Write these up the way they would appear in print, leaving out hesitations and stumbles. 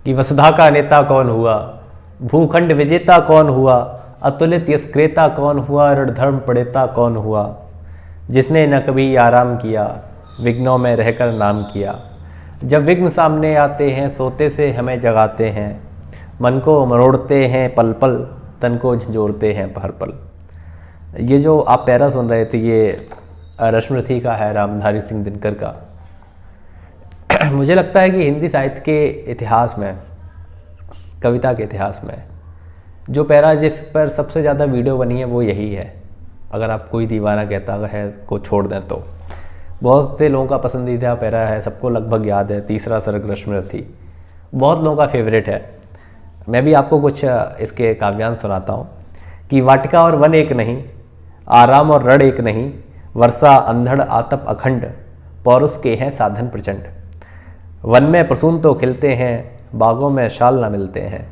कि वसुधा का नेता कौन हुआ, भूखंड विजेता कौन हुआ, अतुलित यश क्रेता कौन हुआ, रणधर्म पड़ेता कौन हुआ, जिसने न कभी आराम किया, विघ्नों में रहकर नाम किया। जब विघ्न सामने आते हैं सोते से हमें जगाते हैं, मन को मरोड़ते हैं पल पल, तन को झंझोड़ते हैं हर पल। ये जो आप पैरा सुन रहे थे ये रश्मरथी का है, रामधारी सिंह दिनकर का। मुझे लगता है कि हिंदी साहित्य के इतिहास में, कविता के इतिहास में जो पैरा जिस पर सबसे ज़्यादा वीडियो बनी है वो यही है। अगर आप कोई दीवाना कहता है को छोड़ दें तो बहुत से लोगों का पसंदीदा पैरा है, सबको लगभग याद है, तीसरा सर्ग रश्मरथी बहुत लोगों का फेवरेट है। मैं भी आपको कुछ इसके काव्यांश सुनाता हूँ कि वाटिका और वन एक नहीं, आराम और रण एक नहीं, वर्षा अंधड़ आतप अखंड, पौरुष के हैं साधन प्रचंड। वन में प्रसून तो खिलते हैं, बागों में शाल न मिलते हैं,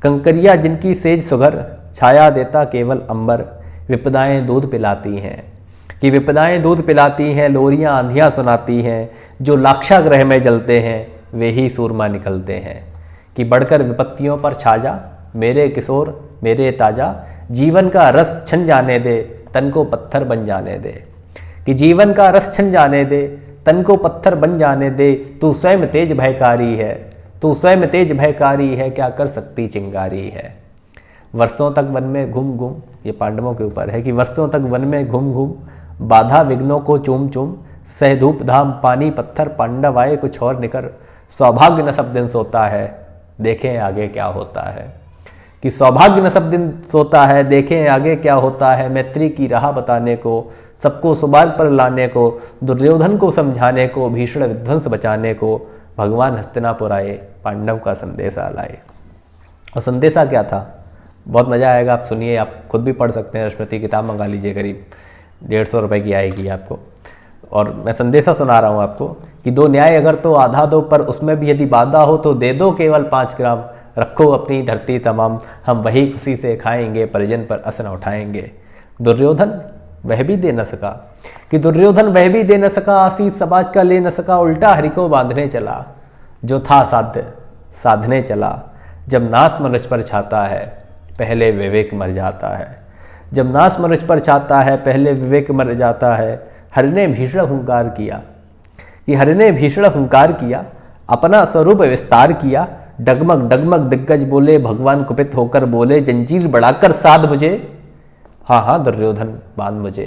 कंकरिया जिनकी सेज सुघर, छाया देता केवल अंबर, विपदाएं दूध पिलाती हैं कि विपदाएं दूध पिलाती हैं, लोरियां आंधियां सुनाती हैं, जो लाक्षागृह में जलते हैं वे ही सूरमा निकलते हैं कि बढ़कर विपत्तियों पर छा जा, मेरे किशोर मेरे ताजा, जीवन का रस छन जाने दे, तन को पत्थर बन जाने दे कि जीवन का रस छन जाने दे, तन को पत्थर बन जाने दे, तू स्वयं तेज भयकारी है, तू स्वयं तेज भयकारी है, क्या कर सकती चिंगारी है। वर्षों तक वन में घूम घूम, ये पांडवों के ऊपर है कि वर्षों तक वन में घूम घूम, बाधा विघ्नों को चूम चूम, सह धूप धाम पानी पत्थर, पांडव आए कुछ और निकर, सौभाग्य न सब दिन सोता है, देखें आगे क्या होता है कि सौभाग्य न सब दिन सोता है, देखें आगे क्या होता है। मैत्री की राह बताने को, सबको सुमार्ग पर लाने को, दुर्योधन को समझाने को, भीषण विध्वंस बचाने को, भगवान हस्तिनापुर आए, पांडव का संदेशा लाए। और संदेशा क्या था, बहुत मज़ा आएगा, आप सुनिए, आप खुद भी पढ़ सकते हैं। रश्मरथी किताब मंगा लीजिए, करीब 150 रुपये की आएगी आपको। और मैं संदेशा सुना रहा हूँ आपको कि दो न्याय अगर तो आधा दो, पर उसमें भी यदि बाधा हो तो दे दो केवल 5 ग्राम, रखो अपनी धरती तमाम, हम वही खुशी से खाएंगे, परिजन पर असन उठाएंगे। दुर्योधन वह भी दे न सका कि दुर्योधन वह भी दे न सका, आशीष समाज का ले न सका, उल्टा हरि को बांधने चला, जो था साध्य साधने चला। जब नाश मनुष्य पर छाता है पहले विवेक मर जाता है, जब नाश मनुष्य पर छाता है पहले विवेक मर जाता है। हरि ने भीषण हुंकार किया कि हरि ने भीषण हुंकार किया, अपना स्वरूप विस्तार किया, डगमग डगमग दिग्गज बोले, भगवान कुपित होकर बोले, जंजीर बढ़ाकर साध मुझे, हाँ हाँ दुर्योधन बांध मुझे,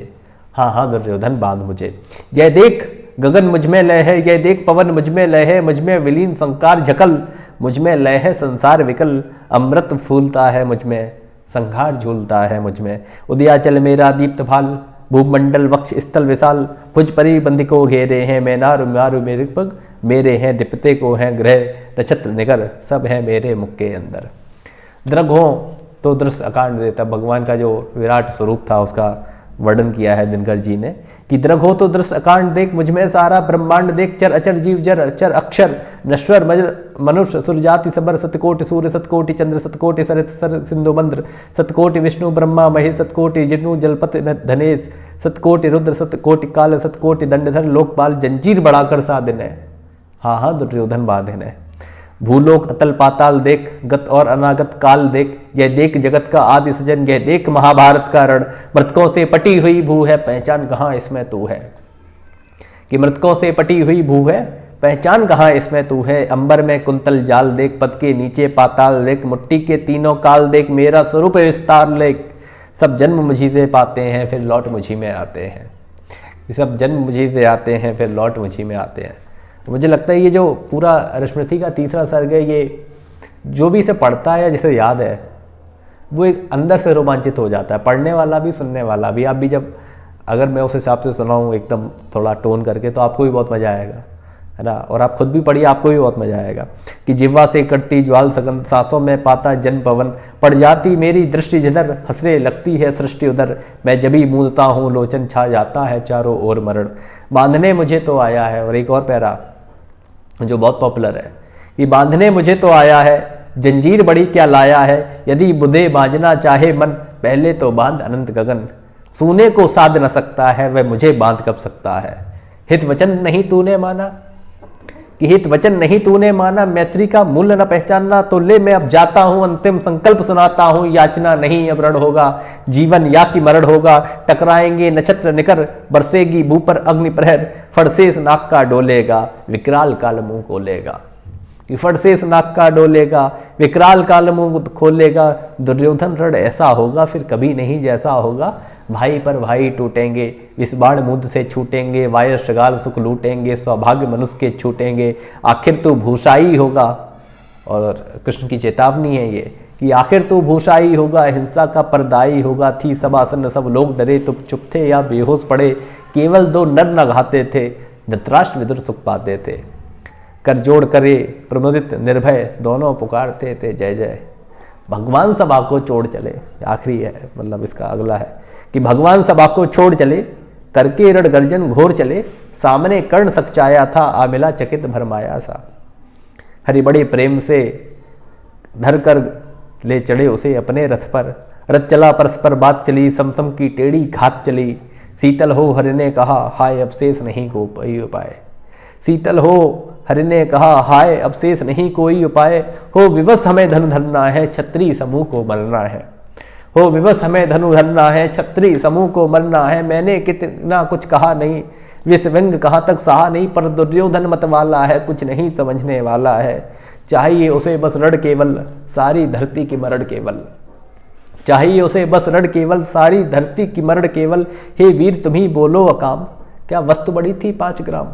हाँ हाँ दुर्योधन बांध मुझे। यह देख गगन मुझ में लय है, यह देख पवन मुझ में लय है, मुझ में विलीन संकार झकल, मुझ में लय है संसार विकल, अमृत फूलता है मुझ में, संहार झूलता है मुझ में। उदयाचल मेरा दीप्त भाल, भूमंडल वक्ष स्थल विशाल, भुज परी बंदी को घेरे हैं, मैं नारु मारु मेरे पग, मेरे हैं दिपते को हैं ग्रह, नक्षत्र निगर सब हैं मेरे मुख के अंदर। दृग हो तो दृश्य अकांड देता, भगवान का जो विराट स्वरूप था उसका वर्णन किया है दिनकर जी ने कि दृग हो तो दृश्य अकांड देख, मुझ में सारा ब्रह्मांड देख, चर अचर जीव जर अचर अक्षर, नश्वर मनुष्य सुरजाति सबर, सतकोटि सूर्य सतकोटि चंद्र, सतकोटि सरित सर सिंधु मंद्र, सतकोटि विष्णु ब्रह्मा महेश, सतकोटि जिष्णु जलपति धनेश, सतकोटि रुद्र, सतकोटि काल, सतकोटि दंडधर, लोकपाल, जंजीर बढ़ाकर साधन है, हाँ हाँ दुर्योधन बांधन है। भूलोक अतल पाताल देख, गत और अनागत काल देख, यह देख जगत का आदि सजन, यह देख महाभारत का रण, मृतकों से पटी हुई भू है, पहचान कहाँ इसमें तू है कि मृतकों से पटी हुई भू है, पहचान कहाँ इसमें तू है। अंबर में कुंतल जाल देख, पद के नीचे पाताल देख, मुट्ठी के तीनों काल देख, मेरा स्वरूप विस्तार लेख, सब जन्म मुझी से पाते हैं फिर लौट मुझी में आते हैं, सब जन्म मुझी से आते हैं फिर लौट मुझी में आते हैं। मुझे लगता है ये जो पूरा रश्मरथी का तीसरा सर्ग है, ये जो भी इसे पढ़ता है या जिसे याद है वो एक अंदर से रोमांचित हो जाता है, पढ़ने वाला भी सुनने वाला भी। आप भी जब अगर मैं उस हिसाब से सुनाऊँ एकदम थोड़ा टोन करके तो आपको भी बहुत मज़ा आएगा, है ना। और आप खुद भी पढ़िए, आपको भी बहुत मज़ा आएगा कि जिह्वा से कटती ज्वाल सघन, सांसों में पाता जन पवन, पड़ जाती मेरी दृष्टि जिधर, हंसने लगती है सृष्टि उधर, मैं जभी मूलता हूँ लोचन छा जाता है चारों ओर मरण, बांधने मुझे तो आया है। और एक और पैरा जो बहुत पॉपुलर है कि बांधने मुझे तो आया है, जंजीर बड़ी क्या लाया है, यदि बुधे बांधना चाहे मन, पहले तो बांध अनंत गगन, सूने को साध न सकता है वह मुझे बांध कब सकता है, हित वचन नहीं तूने माना। कि हित वचन नहीं तूने माना, मैत्री का मूल्य न पहचानना, तो ले मैं अब जाता हूं, अंतिम संकल्प सुनाता हूं, याचना नहीं अब रण होगा, जीवन या कि मरण होगा, टकराएंगे नक्षत्र निकर, बरसेगी भू पर अग्नि प्रहर, फड़सेस नाक का डोलेगा, विकराल काल मुंह खोलेगा, कि फड़सेस नाक का डोलेगा, विकराल काल मुंह खोलेगा, दुर्योधन रण ऐसा होगा फिर कभी नहीं जैसा होगा, भाई पर भाई टूटेंगे, इस बाण मुद से छूटेंगे, वायर श्रृगाल सुख लूटेंगे, सौभाग्य मनुष्य के छूटेंगे, आखिर तो भूषाई होगा। और कृष्ण की चेतावनी है ये कि आखिर तो भूषाई होगा, हिंसा का परदाई होगा, थी सभासन सब लोग डरे, तुम चुप थे या बेहोश पड़े, केवल दो नर न घाते थे, धृतराष्ट्र विदुर सुख पाते थे, कर जोड़ करे प्रमुदित निर्भय, दोनों पुकारते थे जय जय। भगवान सभा को छोड़ चले, आखिरी है, मतलब इसका अगला है कि भगवान सभा को छोड़ चले, करके रण गर्जन घोर चले, सामने कर्ण सकचाया था, आ मिला चकित भरमाया सा। हरि बड़े प्रेम से धर कर ले चढ़े उसे अपने रथ पर, रथ चला परस्पर बात चली, समसम की टेढ़ी घात चली, शीतल हो हरि ने कहा हाय अब शेष नहीं कोई उपाय, शीतल हो हरि ने कहा हाय अब शेष नहीं कोई उपाय, हो विवश हमें धनु धरना है, छत्री समूह को मरना है, हो विवश हमें धनु धरना है, छत्री समूह को मरना है, मैंने कितना कुछ कहा नहीं, विष व्यंग कहाँ तक सहा नहीं, पर दुर्योधन मत वाला है, कुछ नहीं समझने वाला है, चाहिए उसे बस रण केवल, सारी धरती की मरण केवल, चाहिए उसे बस रण केवल, सारी धरती की मरण केवल, हे वीर तुम्ही बोलो अकाम, क्या वस्तु बड़ी थी 5 ग्राम,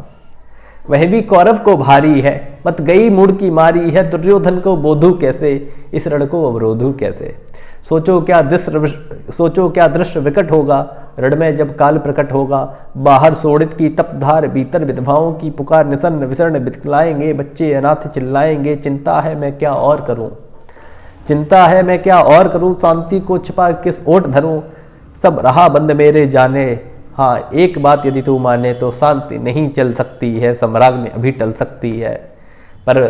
वह भी कौरव को भारी है, मत गई मुड़ की मारी है, दुर्योधन को बोधू कैसे, इस रण को अवरोधू कैसे, सोचो क्या दृश्य विकट होगा, रण में जब काल प्रकट होगा, बाहर सोड़ित की तपधार, भीतर विधवाओं की पुकार, निसन्न विसर्ण बितलाएंगे, बच्चे अनाथ चिल्लाएंगे, चिंता है मैं क्या और करूं, चिंता है मैं क्या और करूं, शांति को छिपा किस ओट धरूं, सब रहा बंद मेरे जाने, हाँ एक बात यदि तू माने तो शांति नहीं चल सकती है, सम्राज्ञी अभी टल सकती है, पर